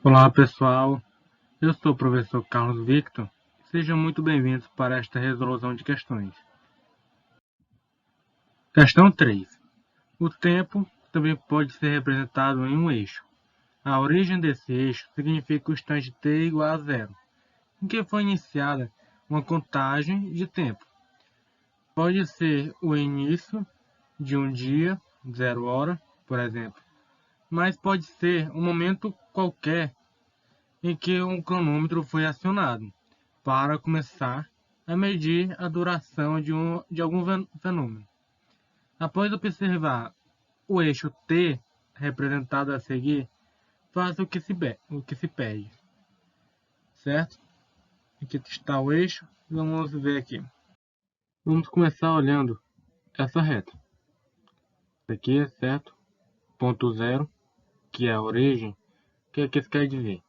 Olá pessoal, eu sou o professor Carlos Victor. Sejam muito bem-vindos para esta resolução de questões. Questão 3. O tempo também pode ser representado em um eixo. A origem desse eixo significa o instante t igual a zero, em que foi iniciada uma contagem de tempo. Pode ser o início de um dia, 0 hora, por exemplo, mas pode ser um momento qualquer em que um cronômetro foi acionado para começar a medir a duração de algum fenômeno. Após observar o eixo T representado a seguir, faça o que se pede. Certo? Aqui está o eixo. Vamos ver aqui. Vamos começar olhando essa reta. Aqui é certo? Ponto zero, que é a origem. O que é que isso quer dizer?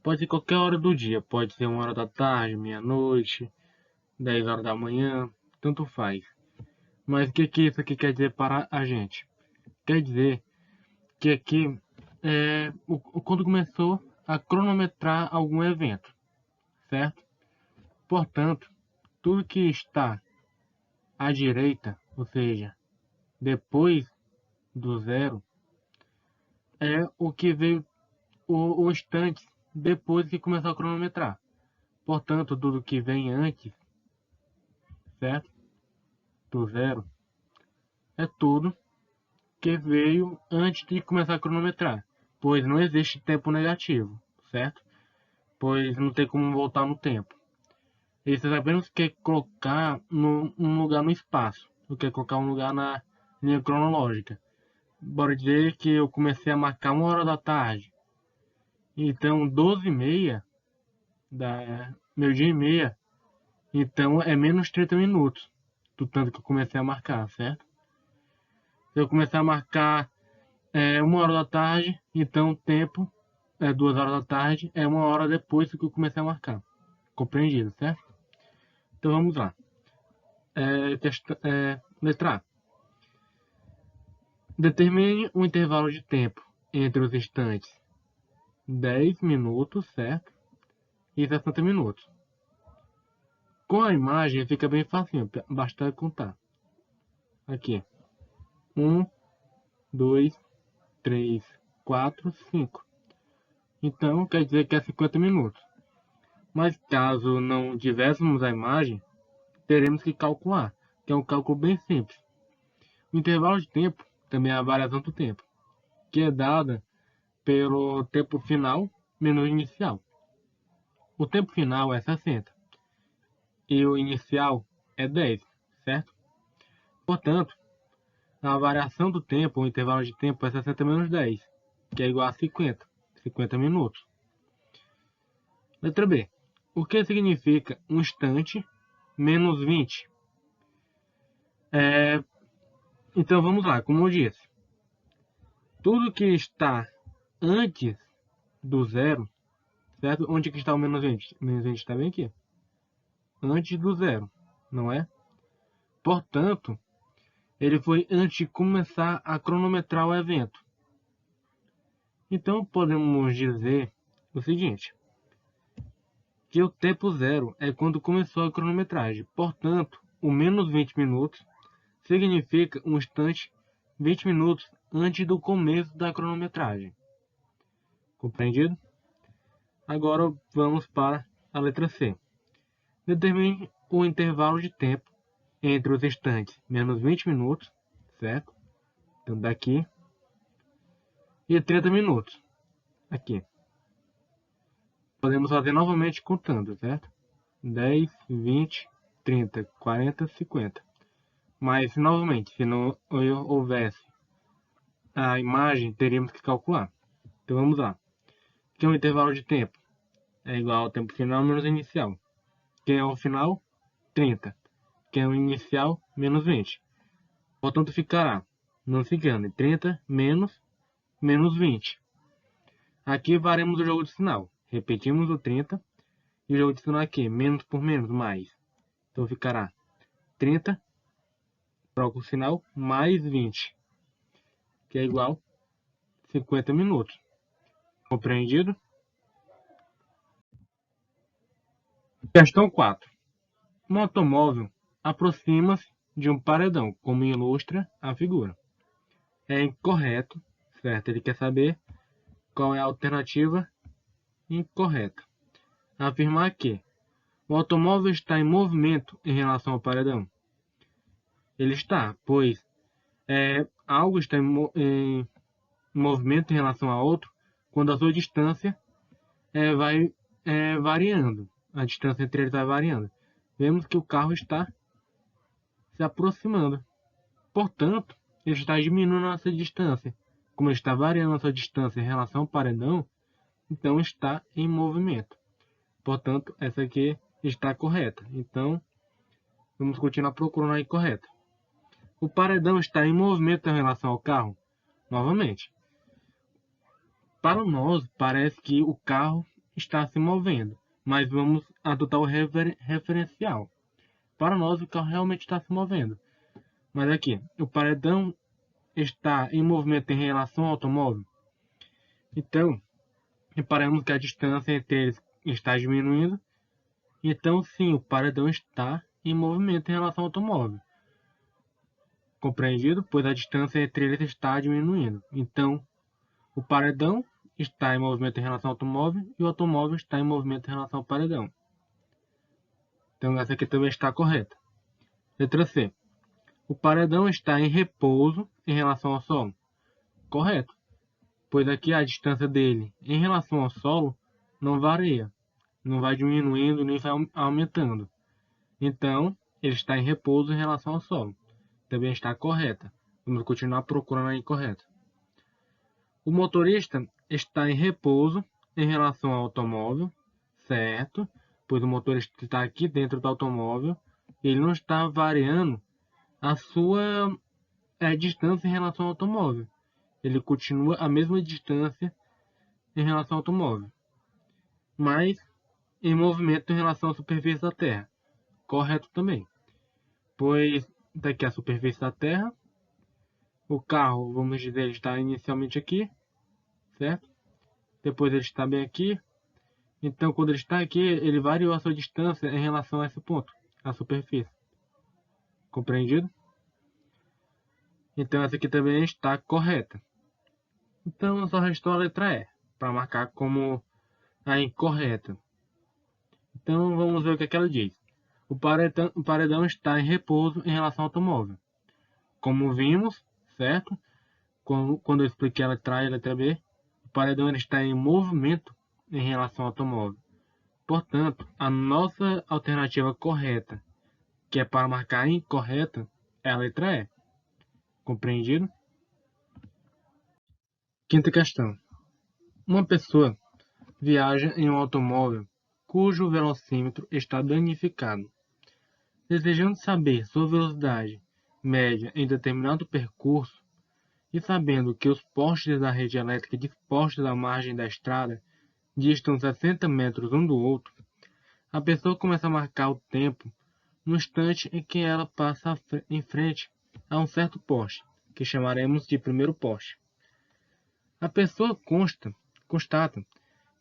Pode ser qualquer hora do dia. Pode ser 1 hora da tarde, meia-noite, 10 horas da manhã. Tanto faz. Mas o que isso aqui quer dizer para a gente? Quer dizer que aqui é quando começou a cronometrar algum evento, certo? Portanto, tudo que está à direita, ou seja, depois do zero, é o que veio o instante depois que começou a cronometrar. Portanto, tudo que vem antes, certo? Do zero, é tudo que veio antes de começar a cronometrar, pois não existe tempo negativo, certo? Pois não tem como voltar no tempo. E você apenas quer colocar um lugar no espaço, não quer colocar um lugar na linha cronológica. Bora dizer que eu comecei a marcar 1 hora da tarde, então 12h30, meio-dia e meia, então é menos 30 minutos, do tanto que eu comecei a marcar, certo? Se eu começar a marcar 1 hora da tarde, então o tempo é 2 horas da tarde, é 1 hora depois do que eu comecei a marcar. Compreendido, certo? Então vamos lá. Letra A. Determine um intervalo de tempo entre os instantes 10 minutos, certo? E 60 minutos. Com a imagem fica bem fácil, basta contar. Aqui. 1, 2, 3, 4, 5. Então quer dizer que é 50 minutos. Mas caso não tivéssemos a imagem, teremos que calcular, que é um cálculo bem simples. O intervalo de tempo também é a variação do tempo, que é dada pelo tempo final menos o inicial. O tempo final é 60 e o inicial é 10, certo? Portanto, a variação do tempo, o intervalo de tempo é 60 menos 10, que é igual a 50 minutos. Letra B. O que significa um instante menos 20? Então vamos lá, como eu disse. Tudo que está antes do zero, certo? Onde que está o menos 20? O menos 20 está bem aqui. Antes do zero, não é? Portanto, ele foi antes de começar a cronometrar o evento. Então podemos dizer o seguinte, que o tempo zero é quando começou a cronometragem. Portanto, o menos 20 minutos significa um instante 20 minutos antes do começo da cronometragem. Compreendido? Agora vamos para a letra C. Determine o intervalo de tempo entre os instantes menos 20 minutos, certo? Então daqui, e 30 minutos, aqui. Podemos fazer novamente contando, certo? 10, 20, 30, 40, 50. Mas, novamente, se não houvesse a imagem, teríamos que calcular. Então vamos lá. Que é o intervalo de tempo? É igual ao tempo final menos inicial. Que é o final? 30. Que é o inicial? Menos 20. Portanto, ficará, não se engane, 30 menos 20. Aqui varemos o jogo de sinal. Repetimos o 30 e o jogo de sinal aqui, menos por menos, mais. Então ficará 30, troca o sinal, mais 20, que é igual a 50 minutos. Compreendido? Questão 4. Um automóvel aproxima-se de um paredão, como ilustra a figura. É incorreto, certo? Ele quer saber qual é a alternativa incorreta. Afirmar que o automóvel está em movimento em relação ao paredão. Ele está, pois algo está em movimento em relação a outro quando a sua distância vai variando. A distância entre eles vai variando. Vemos que o carro está se aproximando. Portanto, ele está diminuindo a sua distância. Como ele está variando a sua distância em relação ao paredão, então está em movimento. Portanto, essa aqui está correta. Então, vamos continuar procurando a incorreta. O paredão está em movimento em relação ao carro? Novamente, para nós parece que o carro está se movendo, mas vamos adotar o referencial. Para nós o carro realmente está se movendo. Mas aqui, o paredão está em movimento em relação ao automóvel? Então, reparamos que a distância entre eles está diminuindo. Então, sim, o paredão está em movimento em relação ao automóvel. Compreendido? Pois a distância entre eles está diminuindo. Então, o paredão está em movimento em relação ao automóvel e o automóvel está em movimento em relação ao paredão. Então, essa aqui também está correta. Letra C. O paredão está em repouso em relação ao solo? Correto, pois aqui a distância dele em relação ao solo não varia, não vai diminuindo nem vai aumentando. Então, ele está em repouso em relação ao solo. Também está correta. Vamos continuar procurando a incorreta. O motorista está em repouso em relação ao automóvel, certo? Pois o motorista está aqui dentro do automóvel, ele não está variando a sua distância em relação ao automóvel. Ele continua a mesma distância em relação ao automóvel, mas em movimento em relação à superfície da Terra. Correto também, pois daqui a superfície da Terra, o carro, vamos dizer, está inicialmente aqui, certo? Depois ele está bem aqui. Então, quando ele está aqui, ele variou a sua distância em relação a esse ponto, a superfície. Compreendido? Então, essa aqui também está correta. Então, só restou a letra E, para marcar como a incorreta. Então, vamos ver o que ela diz. O paredão está em repouso em relação ao automóvel. Como vimos, certo? Quando eu expliquei a letra A e a letra B, o paredão está em movimento em relação ao automóvel. Portanto, a nossa alternativa correta, que é para marcar incorreta, é a letra E. Compreendido? Quinta questão. Uma pessoa viaja em um automóvel cujo velocímetro está danificado. Desejando saber sua velocidade média em determinado percurso e sabendo que os postes da rede elétrica dispostos à margem da estrada distam 60 metros um do outro, a pessoa começa a marcar o tempo no instante em que ela passa em frente a um certo poste, que chamaremos de primeiro poste. A pessoa constata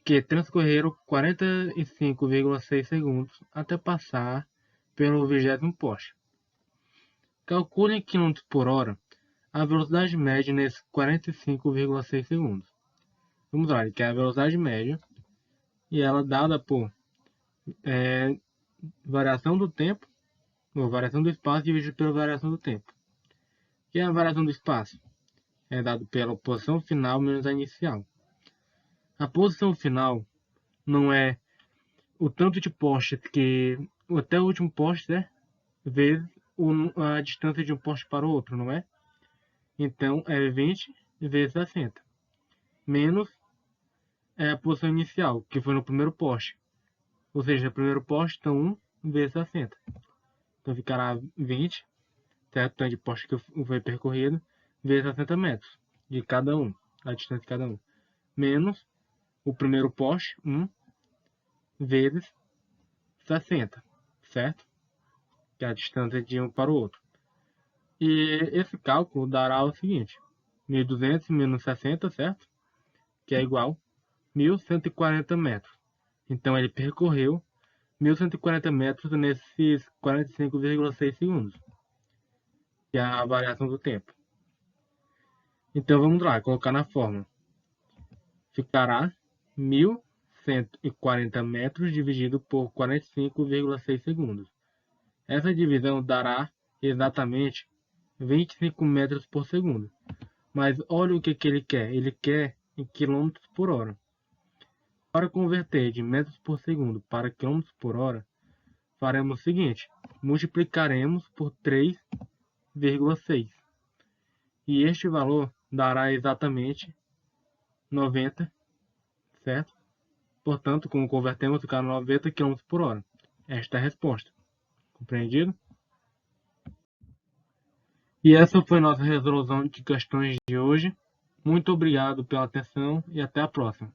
que transcorreram 45,6 segundos até passar pelo 20º poste. Calcule em km por hora a velocidade média nesses 45,6 segundos. Vamos lá, que é a velocidade média e ela é dada por variação do tempo, ou variação do espaço dividido pela variação do tempo. E a variação do espaço é dada pela posição final menos a inicial. A posição final não é o tanto de postes que até o último poste, né, vezes a distância de um poste para o outro, não é? Então é 20 vezes 60, menos a posição inicial, que foi no primeiro poste. Ou seja, no primeiro poste, então 1 vezes 60. Então ficará 20, certo? Tanto de poste que foi percorrido, vezes 60 metros de cada um, a distância de cada um. Menos o primeiro poste, 1 vezes 60, certo? Que é a distância de um para o outro. E esse cálculo dará o seguinte: 1.200 menos 60, certo? Que é igual a 1.140 metros. Então ele percorreu 1.140 metros nesses 45,6 segundos, que é a variação do tempo. Então vamos lá, colocar na fórmula. Ficará 1.140 metros dividido por 45,6 segundos. Essa divisão dará exatamente 25 metros por segundo. Mas olha o que ele quer. Ele quer em quilômetros por hora. Para converter de metros por segundo para quilômetros por hora, faremos o seguinte. Multiplicaremos por 3,6. E este valor dará exatamente 90, certo? Portanto, como convertemos, ficará 90 km por hora. Esta é a resposta. Compreendido? E essa foi nossa resolução de questões de hoje. Muito obrigado pela atenção e até a próxima.